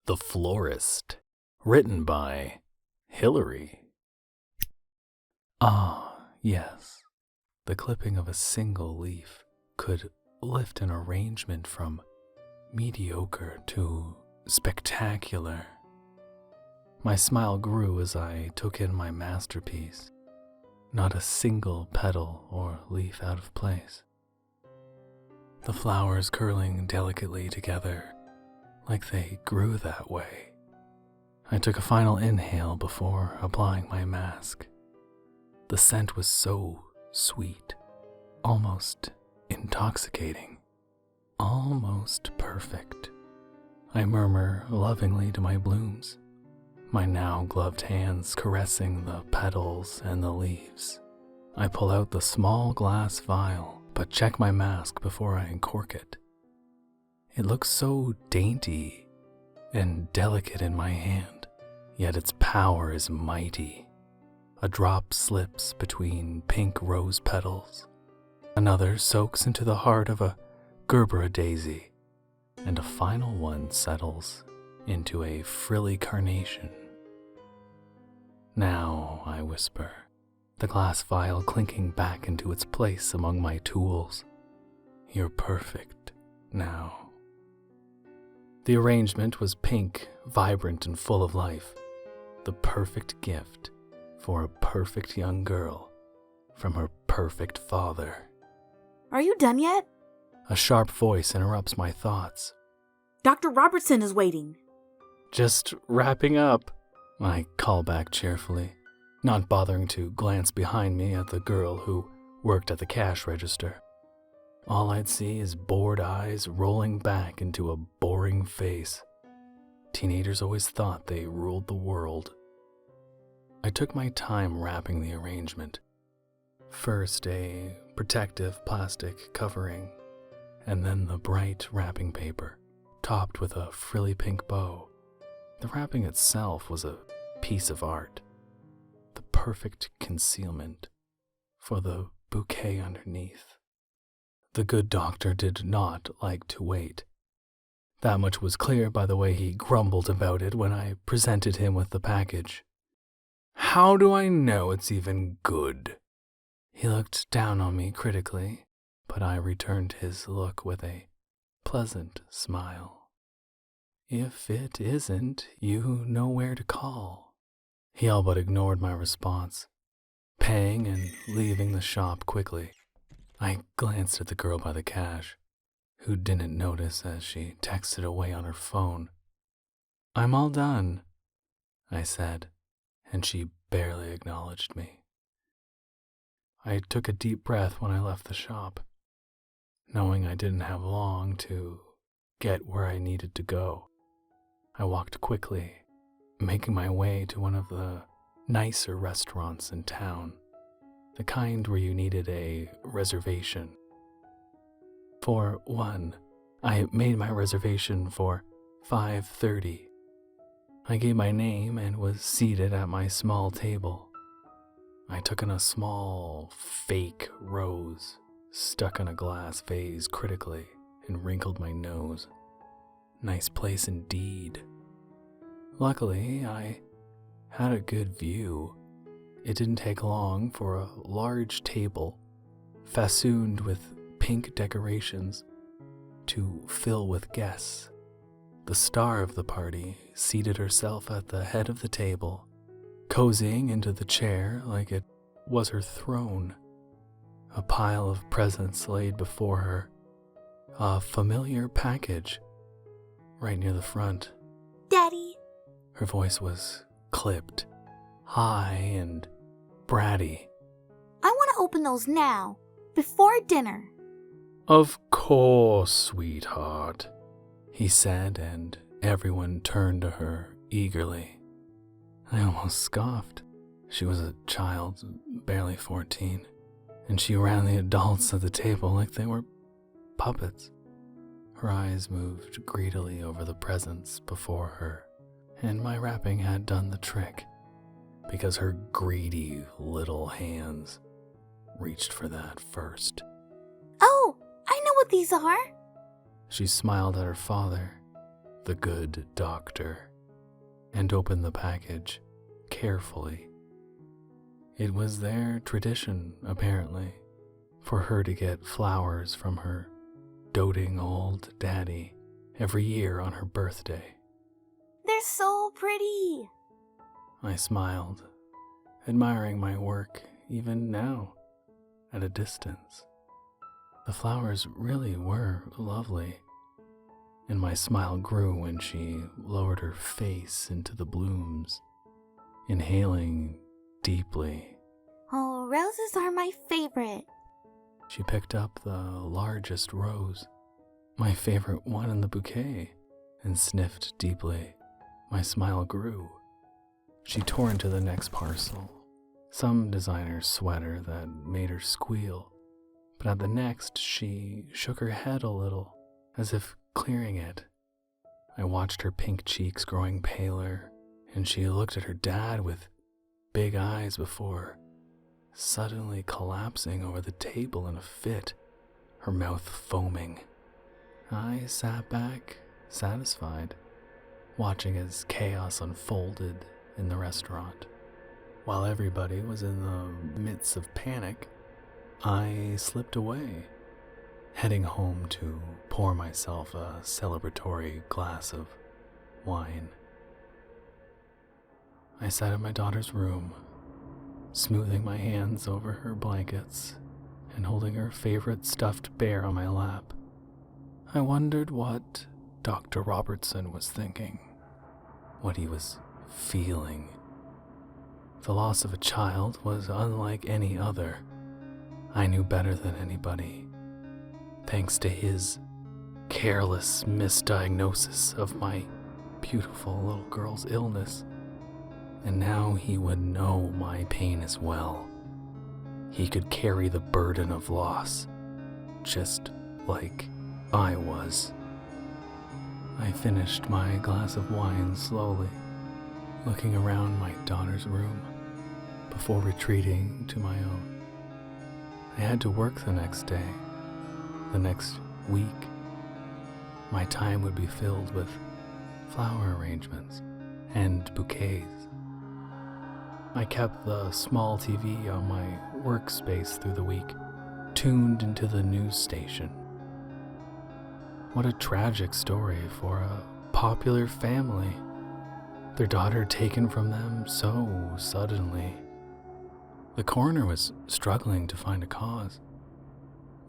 The Florist, written by Hillary. Ah, yes, the clipping of a single leaf could lift an arrangement from mediocre to spectacular. My smile grew as I took in my masterpiece, not a single petal or leaf out of place. The flowers curling delicately together, like they grew that way. I took a final inhale before applying my mask. The scent was so sweet, almost intoxicating, almost perfect. I murmur lovingly to my blooms, my now gloved hands caressing the petals and the leaves. I pull out the small glass vial, but check my mask before I uncork it. It looks so dainty and delicate in my hand, yet its power is mighty. A drop slips between pink rose petals. Another soaks into the heart of a Gerbera daisy, and a final one settles into a frilly carnation. Now, I whisper, the glass vial clinking back into its place among my tools. You're perfect now. The arrangement was pink, vibrant, and full of life. The perfect gift for a perfect young girl from her perfect father. Are you done yet? A sharp voice interrupts my thoughts. Dr. Robertson is waiting. Just wrapping up, I call back cheerfully, not bothering to glance behind me at the girl who worked at the cash register. All I'd see is bored eyes rolling back into a boring face. Teenagers always thought they ruled the world. I took my time wrapping the arrangement. First a protective plastic covering, and then the bright wrapping paper, topped with a frilly pink bow. The wrapping itself was a piece of art, the perfect concealment for the bouquet underneath. The good doctor did not like to wait. That much was clear by the way he grumbled about it when I presented him with the package. How do I know it's even good? He looked down on me critically, but I returned his look with a pleasant smile. If it isn't, you know where to call. He all but ignored my response, paying and leaving the shop quickly. I glanced at the girl by the cash, who didn't notice as she texted away on her phone. I'm all done, I said, and she barely acknowledged me. I took a deep breath when I left the shop, knowing I didn't have long to get where I needed to go. I walked quickly, making my way to one of the nicer restaurants in town, the kind where you needed a reservation. For one, I made my reservation for 5:30. I gave my name and was seated at my small table. I took in a small, fake rose stuck in a glass vase critically and wrinkled my nose. Nice place indeed. Luckily, I had a good view. It didn't take long for a large table, festooned with pink decorations, to fill with guests. The star of the party seated herself at the head of the table, cozying into the chair like it was her throne. A pile of presents laid before her, a familiar package right near the front. Daddy. Her voice was clipped, high and bratty. I want to open those now, before dinner. Of course, sweetheart, he said, and everyone turned to her eagerly. I almost scoffed. She was a child, barely 14, and she ran the adults at the table like they were puppets. Her eyes moved greedily over the presents before her, and my wrapping had done the trick, because her greedy little hands reached for that first. Oh, I know what these are. She smiled at her father, the good doctor and opened the package carefully. It was their tradition, apparently, for her to get flowers from her doting old daddy every year on her birthday. They're so pretty. I smiled, admiring my work even now at a distance. The flowers really were lovely, and my smile grew when she lowered her face into the blooms, inhaling deeply. Oh, roses are my favorite. She picked up the largest rose, my favorite one in the bouquet, and sniffed deeply. My smile grew. She tore into the next parcel, some designer's sweater that made her squeal, but at the next she shook her head a little, as if clearing it. I watched her pink cheeks growing paler, and she looked at her dad with big eyes before suddenly collapsing over the table in a fit, her mouth foaming. I sat back, satisfied, watching as chaos unfolded in the restaurant. While everybody was in the midst of panic, I slipped away, heading home to pour myself a celebratory glass of wine. I sat in my daughter's room, smoothing my hands over her blankets and holding her favorite stuffed bear on my lap. I wondered what Dr. Robertson was thinking, what he was feeling. The loss of a child was unlike any other. I knew better than anybody, thanks to his careless misdiagnosis of my beautiful little girl's illness. And now he would know my pain as well. He could carry the burden of loss, just like I was. I finished my glass of wine slowly, looking around my daughter's room before retreating to my own. I had to work the next day, the next week. My time would be filled with flower arrangements and bouquets. I kept the small TV on my workspace through the week, tuned into the news station. What a tragic story for a popular family. Their daughter taken from them so suddenly. The coroner was struggling to find a cause,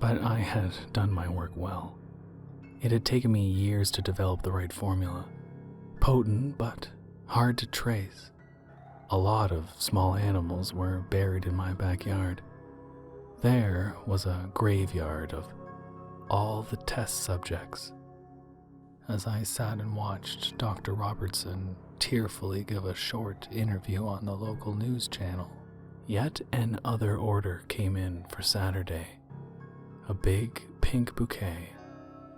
but I had done my work well. It had taken me years to develop the right formula, potent but hard to trace. A lot of small animals were buried in my backyard. There was a graveyard of all the test subjects. As I sat and watched Dr. Robertson tearfully give a short interview on the local news channel, yet another order came in for Saturday. A big pink bouquet,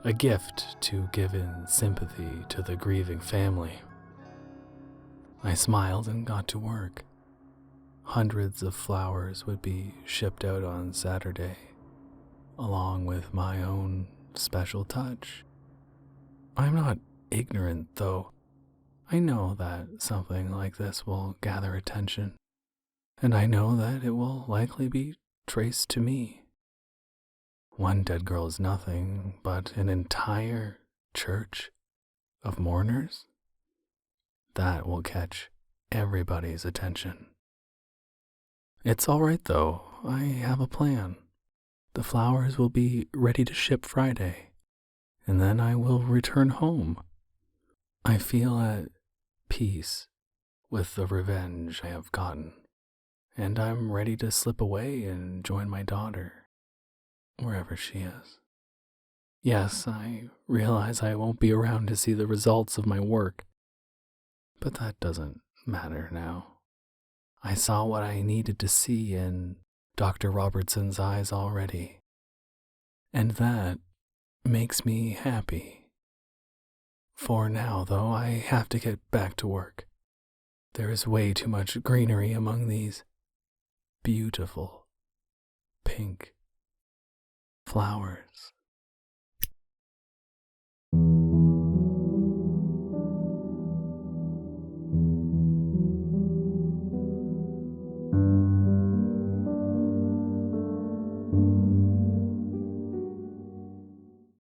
a gift to give in sympathy to the grieving family. I smiled and got to work. Hundreds of flowers would be shipped out on Saturday, along with my own special touch. I'm not ignorant, though. I know that something like this will gather attention, and I know that it will likely be traced to me. One dead girl is nothing, but an entire church of mourners? That will catch everybody's attention. It's all right, though. I have a plan. The flowers will be ready to ship Friday, and then I will return home. I feel at peace with the revenge I have gotten, and I'm ready to slip away and join my daughter, wherever she is. Yes, I realize I won't be around to see the results of my work, but that doesn't matter now. I saw what I needed to see in Dr. Robertson's eyes already, and that makes me happy. For now, though, I have to get back to work. There is way too much greenery among these beautiful pink flowers.